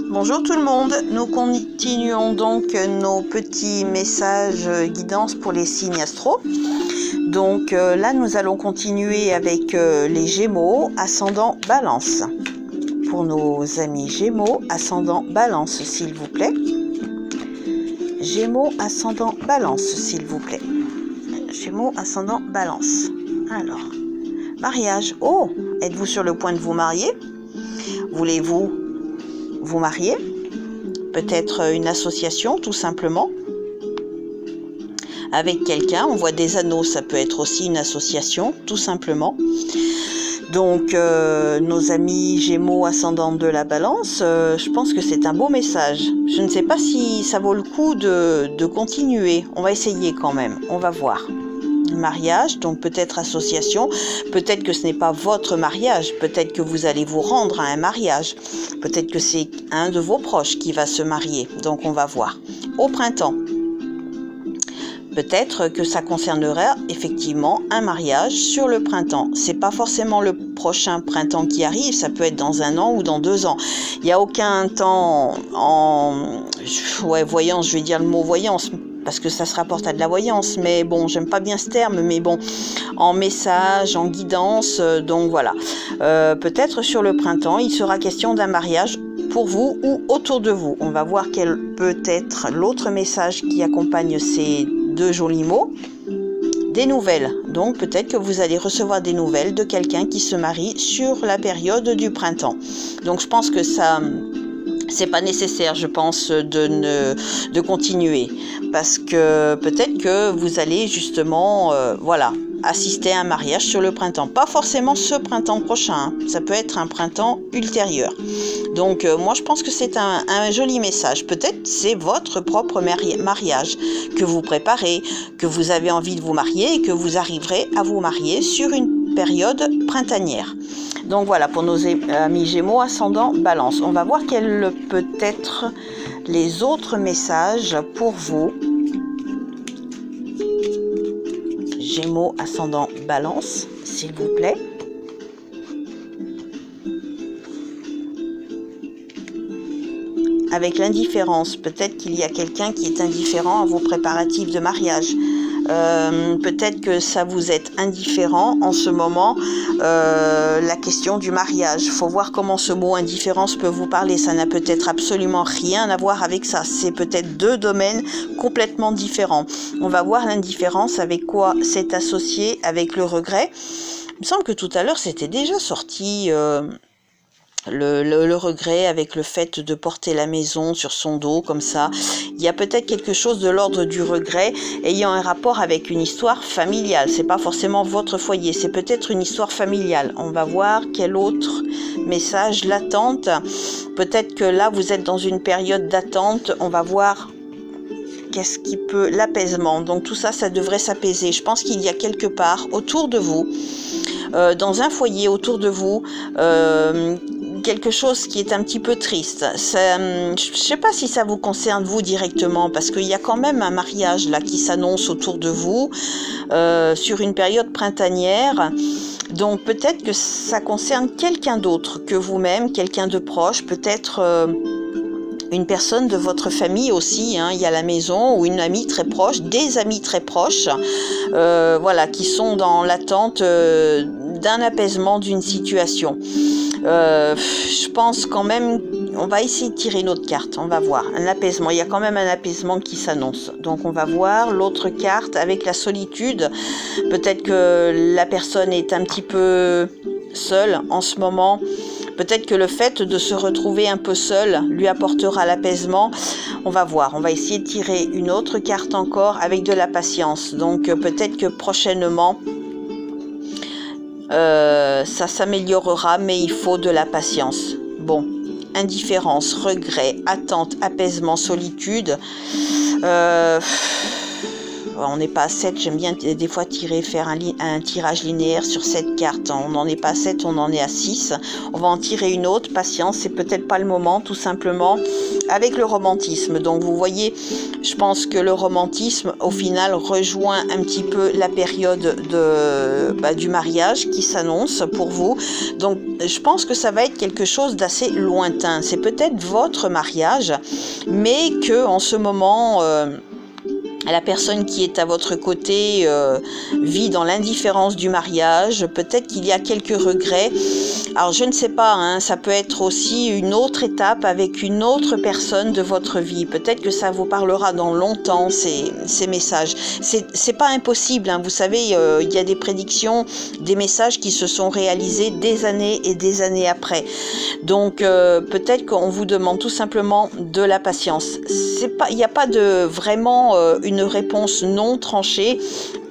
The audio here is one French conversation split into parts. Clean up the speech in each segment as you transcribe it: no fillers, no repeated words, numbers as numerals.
Bonjour tout le monde, nous continuons donc nos petits messages guidance pour les signes astro. Donc là nous allons continuer avec les Gémeaux, ascendant Balance. Pour nos amis Gémeaux, ascendant Balance s'il vous plaît. Gémeaux, ascendant Balance s'il vous plaît. Gémeaux, ascendant Balance. Alors, mariage. Oh, êtes-vous sur le point de vous marier? Voulez-vous vous marier? Peut-être une association tout simplement avec quelqu'un. On voit des anneaux, ça peut être aussi une association tout simplement. Donc nos amis Gémeaux ascendant de la Balance, je pense que c'est un beau message. Je ne sais pas si ça vaut le coup de continuer. On va essayer quand même, on va voir. Mariage, donc peut-être association, peut-être que ce n'est pas votre mariage, peut-être que vous allez vous rendre à un mariage, peut-être que c'est un de vos proches qui va se marier, donc on va voir. Au printemps, peut-être que ça concernera effectivement un mariage sur le printemps. C'est pas forcément le prochain printemps qui arrive, ça peut être dans 1 an ou dans 2 ans. Il n'y a aucun temps en voyance, je vais dire le mot voyance, parce que ça se rapporte à de la voyance, mais bon, j'aime pas bien ce terme, mais bon, en message, en guidance, donc voilà. Peut-être sur le printemps, il sera question d'un mariage pour vous ou autour de vous. On va voir quel peut être l'autre message qui accompagne ces deux jolis mots. Des nouvelles, donc peut-être que vous allez recevoir des nouvelles de quelqu'un qui se marie sur la période du printemps. Donc je pense que ça... c'est pas nécessaire, je pense, de continuer, parce que peut-être que vous allez justement, voilà, assister à un mariage sur le printemps. Pas forcément ce printemps prochain, hein. Ça peut être un printemps ultérieur. Donc moi je pense que c'est un joli message. Peut-être c'est votre propre mariage que vous préparez, que vous avez envie de vous marier et que vous arriverez à vous marier sur une période printanière. Donc voilà pour nos amis Gémeaux ascendant Balance. On va voir quels peut être les autres messages pour vous. Gémeaux ascendant Balance, s'il vous plaît. Avec l'indifférence, peut-être qu'il y a quelqu'un qui est indifférent à vos préparatifs de mariage. Peut-être que ça vous est indifférent en ce moment, la question du mariage. Il faut voir comment ce mot indifférence peut vous parler. Ça n'a peut-être absolument rien à voir avec ça. C'est peut-être deux domaines complètement différents. On va voir l'indifférence, avec quoi c'est associé, avec le regret. Il me semble que tout à l'heure, c'était déjà sorti... Le regret avec le fait de porter la maison sur son dos comme ça. Il y a peut-être quelque chose de l'ordre du regret ayant un rapport avec une histoire familiale. C'est pas forcément votre foyer, c'est peut-être une histoire familiale. On va voir quel autre message, l'attente. Peut-être que là vous êtes dans une période d'attente. On va voir qu'est-ce qui peut... l'apaisement. Donc tout ça, ça devrait s'apaiser. Je pense qu'il y a quelque part autour de vous, dans un foyer autour de vous, quelque chose qui est un petit peu triste. Ça, je ne sais pas si ça vous concerne vous directement, parce qu'il y a quand même un mariage là qui s'annonce autour de vous sur une période printanière. Donc peut-être que ça concerne quelqu'un d'autre que vous-même, quelqu'un de proche, peut-être une personne de votre famille aussi, hein. Il y a la maison ou une amie très proche, des amis très proches, voilà, qui sont dans l'attente d'un apaisement d'une situation. Je pense quand même, on va essayer de tirer une autre carte, on va voir, un apaisement, il y a quand même un apaisement qui s'annonce, donc on va voir l'autre carte avec la solitude. Peut-être que la personne est un petit peu seule en ce moment, peut-être que le fait de se retrouver un peu seul lui apportera l'apaisement. On va voir, on va essayer de tirer une autre carte encore avec de la patience, donc peut-être que prochainement ça s'améliorera, mais il faut de la patience. Bon, indifférence, regret, attente, apaisement, solitude. On n'est pas à 7, j'aime bien des fois faire un tirage linéaire sur 7 cartes. On n'en est pas à 7, on en est à 6. On va en tirer une autre, patience, c'est peut-être pas le moment, tout simplement. avec le romantisme. Donc vous voyez, je pense que le romantisme au final rejoint un petit peu la période du mariage qui s'annonce pour vous. Donc je pense que ça va être quelque chose d'assez lointain. C'est peut-être votre mariage, mais que en ce moment la personne qui est à votre côté vit dans l'indifférence du mariage. Peut-être qu'il y a quelques regrets. Alors je ne sais pas, hein, ça peut être aussi une autre étape avec une autre personne de votre vie. Peut-être que ça vous parlera dans longtemps, ces messages. C'est pas impossible, hein. Vous savez, il y a des prédictions, des messages qui se sont réalisés des années et des années après. Donc peut-être qu'on vous demande tout simplement de la patience. Il n'y a pas de vraiment une réponse non tranchée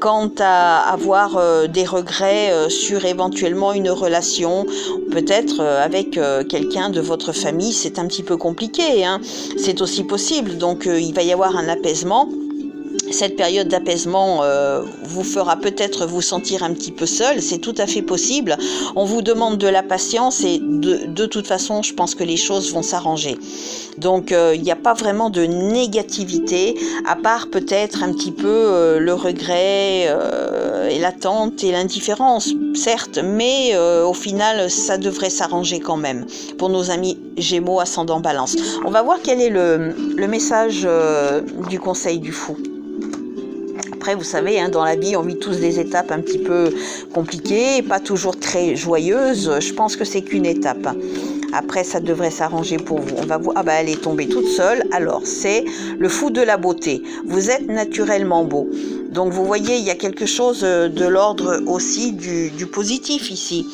quant à avoir des regrets sur éventuellement une relation, peut-être avec quelqu'un de votre famille. C'est un petit peu compliqué, hein. C'est aussi possible, donc il va y avoir un apaisement. Cette période d'apaisement vous fera peut-être vous sentir un petit peu seul, c'est tout à fait possible. On vous demande de la patience et de toute façon, je pense que les choses vont s'arranger. Donc, il n'y a pas vraiment de négativité, à part peut-être un petit peu le regret et l'attente et l'indifférence, certes, mais au final, ça devrait s'arranger quand même pour nos amis Gémeaux ascendant Balance. On va voir quel est le message du conseil du fou. Après, vous savez, hein, dans la vie, on vit tous des étapes un petit peu compliquées, pas toujours très joyeuses. Je pense que c'est qu'une étape. Après, ça devrait s'arranger pour vous. On va voir. Ah ben, elle est tombée toute seule. Alors, c'est le fou de la beauté. Vous êtes naturellement beau. Donc, vous voyez, il y a quelque chose de l'ordre aussi du positif ici.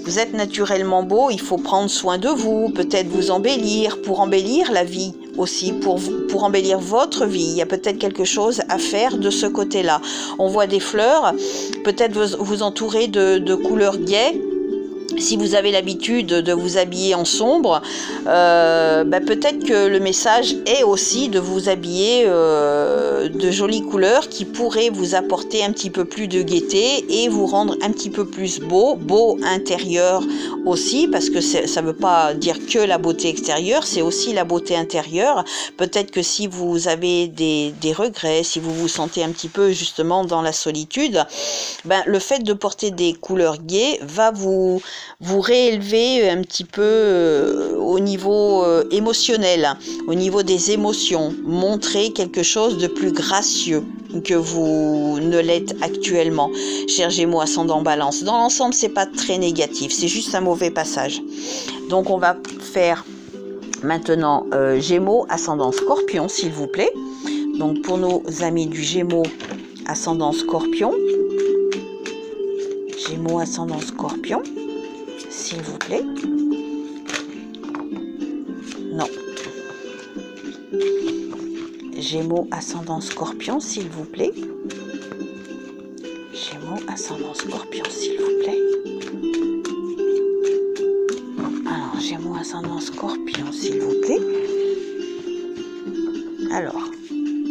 Vous êtes naturellement beau, il faut prendre soin de vous, peut-être vous embellir, pour embellir la vie aussi, pour embellir votre vie. Il y a peut-être quelque chose à faire de ce côté-là. On voit des fleurs, peut-être vous entourer de couleurs gaies. Si vous avez l'habitude de vous habiller en sombre, peut-être que le message est aussi de vous habiller de jolies couleurs qui pourraient vous apporter un petit peu plus de gaieté et vous rendre un petit peu plus beau intérieur aussi, parce que ça ne veut pas dire que la beauté extérieure, c'est aussi la beauté intérieure. Peut-être que si vous avez des regrets, si vous vous sentez un petit peu justement dans la solitude, le fait de porter des couleurs gaies va vous réélever un petit peu au niveau émotionnel, au niveau des émotions, montrer quelque chose de plus gracieux que vous ne l'êtes actuellement, cher Gémeaux ascendant Balance. Dans l'ensemble, c'est pas très négatif, c'est juste un mauvais passage. Donc on va faire maintenant Gémeaux ascendant Scorpion, s'il vous plaît. Donc pour nos amis du Gémeaux ascendant Scorpion, Gémeaux ascendant Scorpion, s'il vous plaît. Non. Gémeaux ascendant Scorpion, s'il vous plaît. Gémeaux ascendant Scorpion, s'il vous plaît. Alors, Gémeaux ascendant Scorpion, s'il vous plaît. Alors,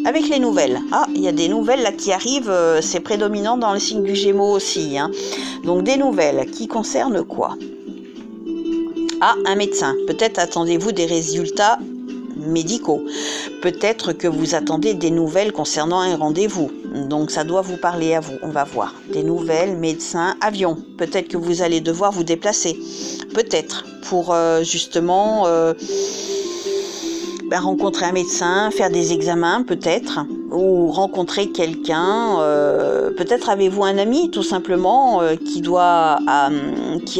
avec les nouvelles. Ah, il y a des nouvelles là qui arrivent, c'est prédominant dans le signe du Gémeaux aussi, hein. Donc des nouvelles qui concernent quoi? Ah, un médecin. Peut-être attendez-vous des résultats médicaux. Peut-être que vous attendez des nouvelles concernant un rendez-vous. Donc ça doit vous parler à vous. On va voir. Des nouvelles, médecin, avion. Peut-être que vous allez devoir vous déplacer. Peut-être pour justement rencontrer un médecin, faire des examens peut-être, ou rencontrer quelqu'un. Peut-être avez-vous un ami tout simplement qui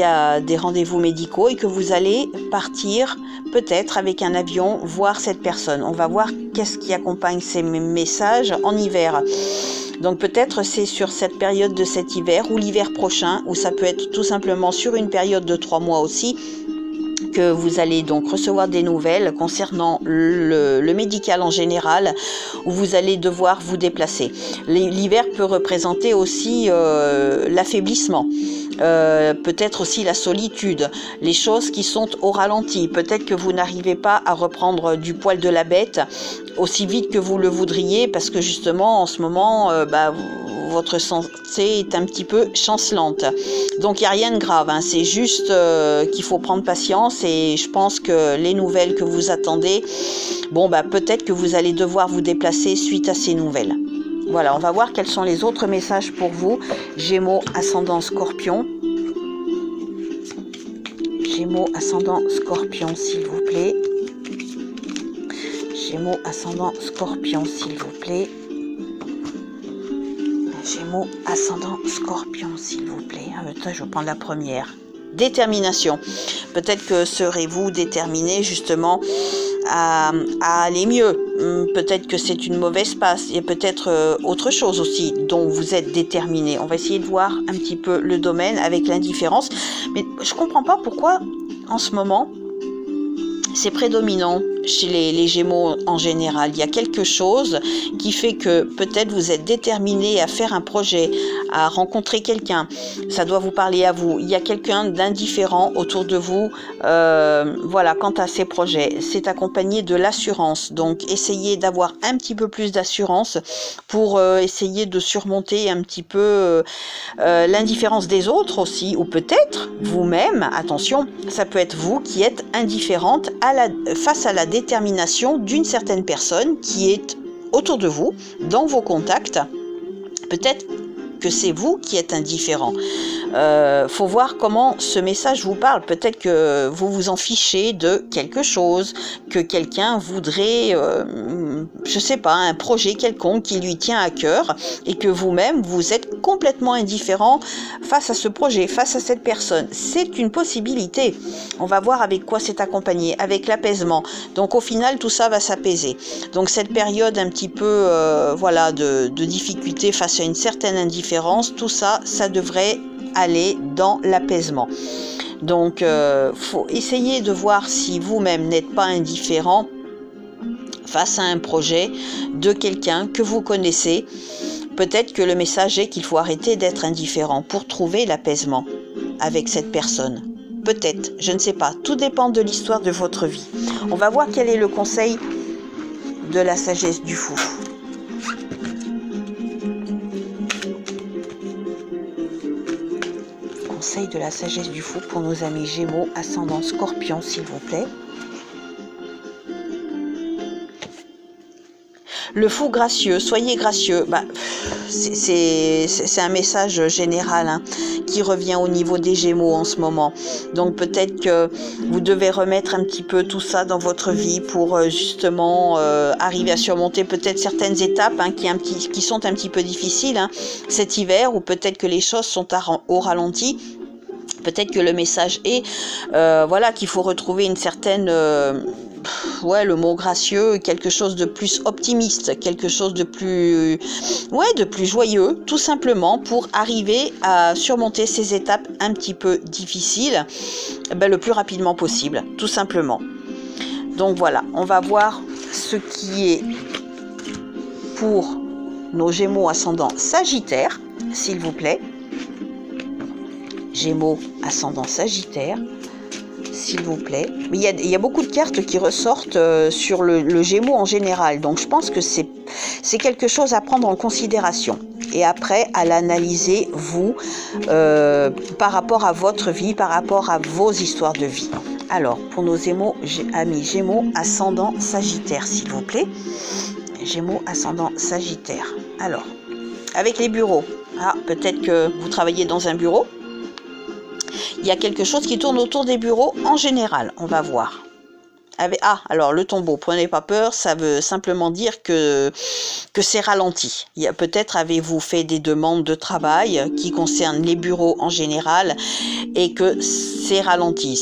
a des rendez-vous médicaux et que vous allez partir peut-être avec un avion voir cette personne. On va voir qu'est-ce qui accompagne ces messages en hiver. Donc peut-être c'est sur cette période de cet hiver ou l'hiver prochain, ou ça peut être tout simplement sur une période de 3 mois aussi, que vous allez donc recevoir des nouvelles concernant le médical en général, où vous allez devoir vous déplacer. L'hiver peut représenter aussi l'affaiblissement. peut-être aussi la solitude, les choses qui sont au ralenti. Peut-être que vous n'arrivez pas à reprendre du poil de la bête aussi vite que vous le voudriez, parce que justement en ce moment votre santé est un petit peu chancelante. Donc il n'y a rien de grave, hein. C'est juste qu'il faut prendre patience, et je pense que les nouvelles que vous attendez, peut-être que vous allez devoir vous déplacer suite à ces nouvelles. Voilà, on va voir quels sont les autres messages pour vous. Gémeaux, ascendant Scorpion. Gémeaux, ascendant Scorpion, s'il vous plaît. Gémeaux, ascendant Scorpion, s'il vous plaît. Gémeaux, ascendant Scorpion, s'il vous plaît. Je vais prendre la première. Détermination. Peut-être que serez-vous déterminé justement à aller mieux. Peut-être que c'est une mauvaise passe. Il y a peut-être autre chose aussi dont vous êtes déterminé. On va essayer de voir un petit peu le domaine avec l'indifférence. Mais je ne comprends pas pourquoi en ce moment c'est prédominant chez les Gémeaux en général. Il y a quelque chose qui fait que peut-être vous êtes déterminé à faire un projet, à rencontrer quelqu'un. Ça doit vous parler à vous. Il y a quelqu'un d'indifférent autour de vous. Quant à ces projets, c'est accompagné de l'assurance. Donc, essayez d'avoir un petit peu plus d'assurance pour essayer de surmonter un petit peu l'indifférence des autres aussi, ou peut-être vous-même. Attention, ça peut être vous qui êtes indifférente face à la détermination d'une certaine personne qui est autour de vous, dans vos contacts. Peut-être que c'est vous qui êtes indifférent. Faut voir comment ce message vous parle. Peut-être que vous vous en fichez de quelque chose, que quelqu'un voudrait, je sais pas, un projet quelconque qui lui tient à cœur, et que vous-même, vous êtes complètement indifférent face à ce projet, face à cette personne. C'est une possibilité. On va voir avec quoi c'est accompagné, avec l'apaisement. Donc au final, tout ça va s'apaiser. Donc cette période un petit peu de difficulté face à une certaine indifférence, tout ça, ça devrait aller dans l'apaisement. Donc faut essayer de voir si vous-même n'êtes pas indifférent face à un projet de quelqu'un que vous connaissez. Peut-être que le message est qu'il faut arrêter d'être indifférent pour trouver l'apaisement avec cette personne. Peut-être, je ne sais pas, tout dépend de l'histoire de votre vie. On va voir quel est le conseil de la sagesse du fou. Conseil de la sagesse du fou pour nos amis Gémeaux, ascendant Scorpion, s'il vous plaît. Le fou gracieux, soyez gracieux. C'est un message général qui revient au niveau des Gémeaux en ce moment. Donc peut-être que vous devez remettre un petit peu tout ça dans votre vie pour justement arriver à surmonter peut-être certaines étapes qui sont un petit peu difficiles cet hiver, ou peut-être que les choses sont au ralenti. Peut-être que le message est qu'il faut retrouver une certaine... le mot gracieux, quelque chose de plus optimiste, quelque chose de plus joyeux, tout simplement, pour arriver à surmonter ces étapes un petit peu difficiles le plus rapidement possible, tout simplement. Donc voilà, on va voir ce qui est pour nos Gémeaux ascendant Sagittaire, s'il vous plaît. Gémeaux ascendant Sagittaire, s'il vous plaît. Mais il y a beaucoup de cartes qui ressortent sur le Gémeaux en général. Donc je pense que c'est quelque chose à prendre en considération. Et après, à l'analyser, vous, par rapport à votre vie, par rapport à vos histoires de vie. Alors, pour nos amis Gémeaux ascendant Sagittaire, s'il vous plaît. Gémeaux ascendant Sagittaire. Alors, avec les bureaux. Peut-être que vous travaillez dans un bureau. Il y a quelque chose qui tourne autour des bureaux en général, on va voir. Alors le tombeau, prenez pas peur, ça veut simplement dire que c'est ralenti. Peut-être avez-vous fait des demandes de travail qui concernent les bureaux en général et que c'est ralenti.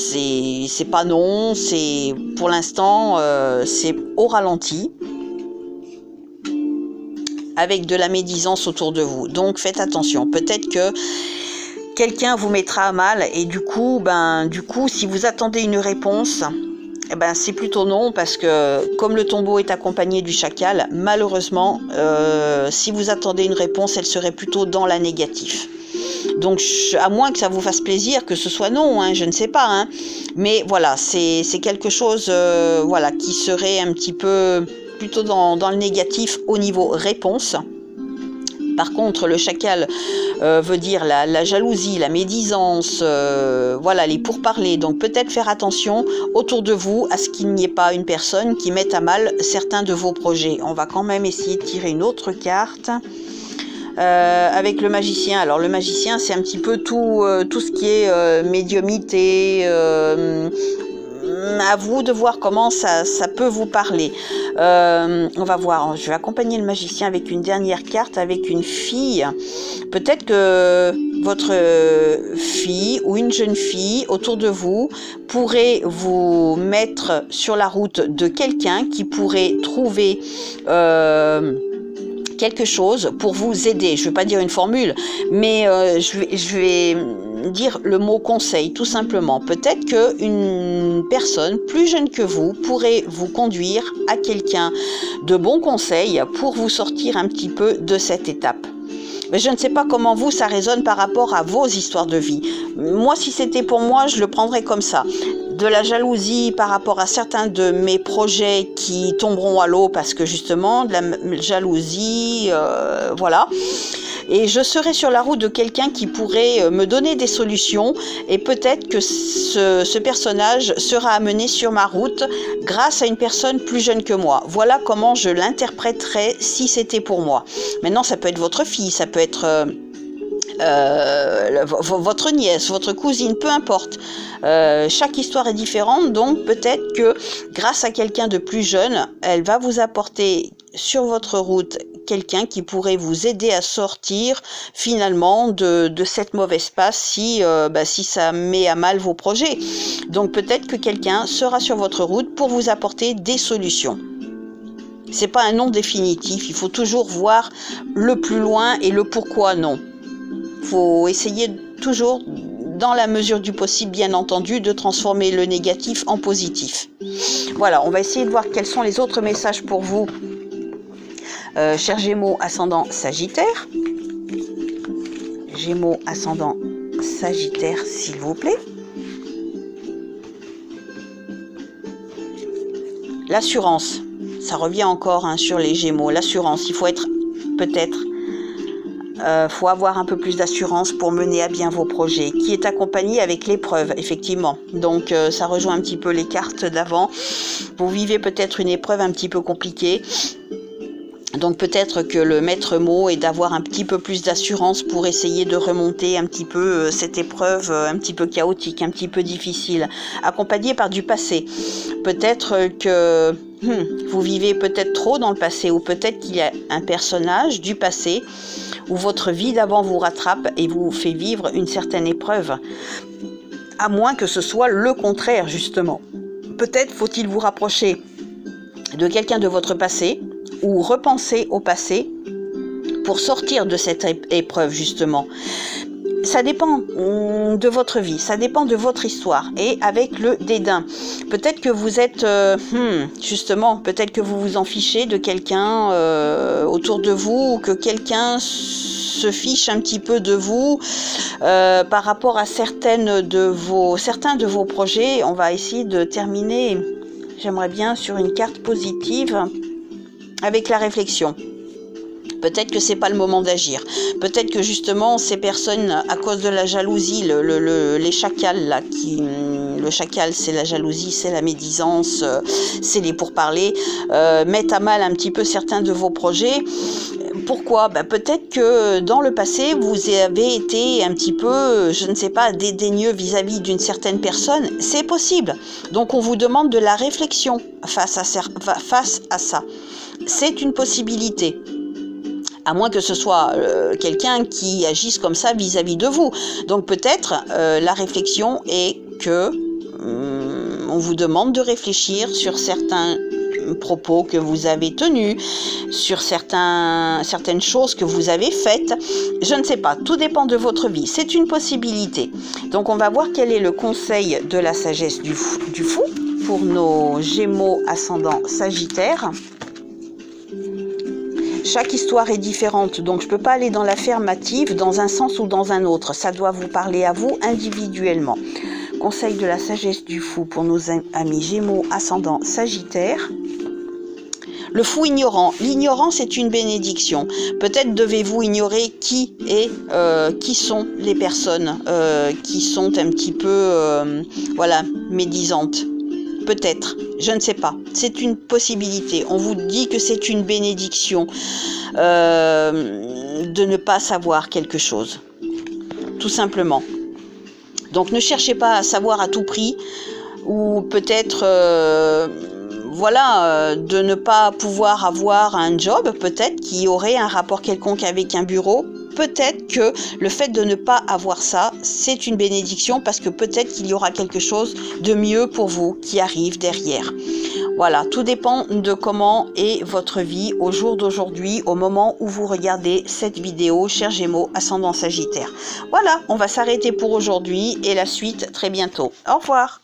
C'est pas non, pour l'instant c'est au ralenti, avec de la médisance autour de vous. Donc faites attention, peut-être que quelqu'un vous mettra à mal, et du coup, si vous attendez une réponse, c'est plutôt non, parce que comme le tombeau est accompagné du chacal, malheureusement, si vous attendez une réponse, elle serait plutôt dans la négative. Donc, à moins que ça vous fasse plaisir, que ce soit non, hein, je ne sais pas. Hein. Mais voilà, c'est quelque chose voilà, qui serait un petit peu plutôt dans le négatif au niveau réponse. Par contre, le chacal veut dire la jalousie, la médisance, voilà, les pourparlers. Donc peut-être faire attention autour de vous à ce qu'il n'y ait pas une personne qui mette à mal certains de vos projets. On va quand même essayer de tirer une autre carte. Avec le magicien. Alors le magicien, c'est un petit peu tout ce qui est médiumnité. À vous de voir comment ça peut vous parler. On va voir, je vais accompagner le magicien avec une dernière carte, avec une fille. Peut-être que votre fille ou une jeune fille autour de vous pourrait vous mettre sur la route de quelqu'un qui pourrait trouver quelque chose pour vous aider. Je ne vais pas dire une formule, mais je vais dire le mot conseil, tout simplement. Peut-être qu'une personne plus jeune que vous pourrait vous conduire à quelqu'un de bons conseils pour vous sortir un petit peu de cette étape. Mais je ne sais pas comment vous, ça résonne par rapport à vos histoires de vie. Moi, si c'était pour moi, je le prendrais comme ça. De la jalousie par rapport à certains de mes projets qui tomberont à l'eau parce que justement, de la jalousie, voilà. Et je serai sur la route de quelqu'un qui pourrait me donner des solutions et peut-être que ce personnage sera amené sur ma route grâce à une personne plus jeune que moi. Voilà comment je l'interpréterais si c'était pour moi. Maintenant, ça peut être votre fille, ça peut être votre nièce, votre cousine, peu importe. Chaque histoire est différente, donc peut-être que grâce à quelqu'un de plus jeune, elle va vous apporter sur votre route quelqu'un qui pourrait vous aider à sortir finalement de cette mauvaise passe si ça met à mal vos projets. Donc peut-être que quelqu'un sera sur votre route pour vous apporter des solutions. C'est pas un non définitif, il faut toujours voir le plus loin et le pourquoi non. Il faut essayer toujours, dans la mesure du possible, bien entendu, de transformer le négatif en positif. Voilà, on va essayer de voir quels sont les autres messages pour vous. Cher Gémeaux, ascendant Sagittaire. Gémeaux, ascendant Sagittaire, s'il vous plaît. L'assurance, ça revient encore sur les Gémeaux. L'assurance, il faut être peut-être... faut avoir un peu plus d'assurance pour mener à bien vos projets, qui est accompagné avec l'épreuve, effectivement. Donc, ça rejoint un petit peu les cartes d'avant. Vous vivez peut-être une épreuve un petit peu compliquée. Donc, peut-être que le maître mot est d'avoir un petit peu plus d'assurance pour essayer de remonter un petit peu cette épreuve un petit peu chaotique, un petit peu difficile, accompagné par du passé. Peut-être que vous vivez peut-être trop dans le passé, ou peut-être qu'il y a un personnage du passé où votre vie d'avant vous rattrape et vous fait vivre une certaine épreuve. À moins que ce soit le contraire, justement. Peut-être faut-il vous rapprocher de quelqu'un de votre passé ou repenser au passé pour sortir de cette épreuve, justement. Ça dépend de votre vie, ça dépend de votre histoire. Et avec le dédain, peut-être que vous êtes, justement, peut-être que vous vous en fichez de quelqu'un autour de vous, ou que quelqu'un se fiche un petit peu de vous par rapport à certains de vos projets. On va essayer de terminer, j'aimerais bien, sur une carte positive avec la réflexion. Peut-être que c'est pas le moment d'agir. Peut-être que justement ces personnes, à cause de la jalousie, les chacals là, le chacal c'est la jalousie, c'est la médisance, c'est les pourparlers, mettent à mal un petit peu certains de vos projets. Pourquoi ? Peut-être que dans le passé, vous avez été un petit peu, je ne sais pas, dédaigneux vis-à-vis d'une certaine personne. C'est possible. Donc on vous demande de la réflexion face à ça. C'est une possibilité. À moins que ce soit quelqu'un qui agisse comme ça vis-à-vis de vous. Donc peut-être la réflexion est que on vous demande de réfléchir sur certains propos que vous avez tenus, sur certaines choses que vous avez faites. Je ne sais pas, tout dépend de votre vie. C'est une possibilité. Donc on va voir quel est le conseil de la sagesse du fou pour nos Gémeaux ascendant Sagittaire. Chaque histoire est différente, donc je ne peux pas aller dans l'affirmative dans un sens ou dans un autre. Ça doit vous parler à vous individuellement. Conseil de la sagesse du fou pour nos amis Gémeaux, ascendant Sagittaire. Le fou ignorant. L'ignorance est une bénédiction. Peut-être devez-vous ignorer qui sont les personnes qui sont un petit peu voilà, médisantes. Peut-être, je ne sais pas. C'est une possibilité. On vous dit que c'est une bénédiction de ne pas savoir quelque chose. Tout simplement. Donc ne cherchez pas à savoir à tout prix ou peut-être voilà, de ne pas pouvoir avoir un job, peut-être qui aurait un rapport quelconque avec un bureau. Peut-être que le fait de ne pas avoir ça, c'est une bénédiction parce que peut-être qu'il y aura quelque chose de mieux pour vous qui arrive derrière. Voilà, tout dépend de comment est votre vie au jour d'aujourd'hui, au moment où vous regardez cette vidéo, chers Gémeaux, ascendant Sagittaire. Voilà, on va s'arrêter pour aujourd'hui et la suite très bientôt. Au revoir.